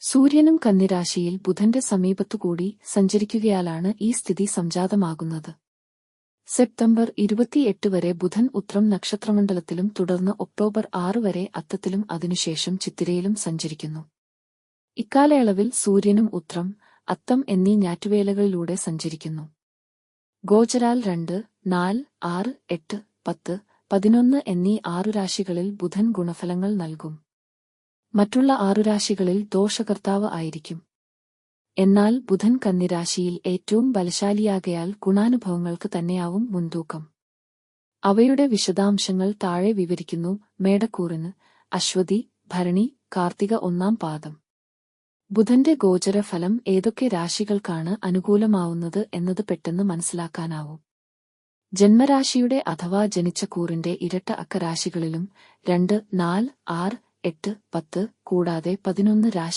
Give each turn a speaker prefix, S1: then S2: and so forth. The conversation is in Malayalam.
S1: സൂര്യനും കന്നിരാശിയിൽ ബുധന്റെ സമീപത്തുകൂടി സഞ്ചരിക്കുകയാലാണ് ഈ സ്ഥിതി സംജാതമാകുന്നത്. സെപ്റ്റംബർ 28 വരെ ബുധൻ ഉത്രം നക്ഷത്രമണ്ഡലത്തിലും തുടർന്ന് ഒക്ടോബർ 6 വരെ അത്തത്തിലും അതിനുശേഷം ചിത്തിരയിലും സഞ്ചരിക്കുന്നു. ഇക്കാലയളവിൽ സൂര്യനും ഉത്രം, അത്തം എന്നീ ഞാറ്റുവേലകളിലൂടെ സഞ്ചരിക്കുന്നു. ഗോചരാൽ 2, 4, 6, 8, 10, 11 എന്നീ 6 രാശികളിൽ ബുധൻ ഗുണഫലങ്ങൾ നൽകും. മറ്റുള്ള 6 രാശികളിൽ ദോഷകർത്താവ് ആയിരിക്കും. എന്നാൽ ബുധൻ കന്നിരാശിയിൽ ഏറ്റവും ബലശാലിയാകയാൽ ഗുണാനുഭവങ്ങൾക്ക് തന്നെയാവും മുൻതൂക്കം. അവയുടെ വിശദാംശങ്ങൾ താഴെ വിവരിക്കുന്നു. മേടക്കൂറിന് അശ്വതി, ഭരണി, കാർത്തിക 1-ാം പാദം. ബുധന്റെ ഗോചര ഫലം ഏതൊക്കെ രാശികൾക്കാണ് അനുകൂലമാവുന്നത് എന്നത് പെട്ടെന്ന് മനസ്സിലാക്കാനാവും. ജന്മരാശിയുടെ അഥവാ ജനിച്ച കൂറിന്റെ ഇരട്ട അക്ക രാശികളിലും 2, 4, 6, 8, 10 കൂടാതെ 11 രാശി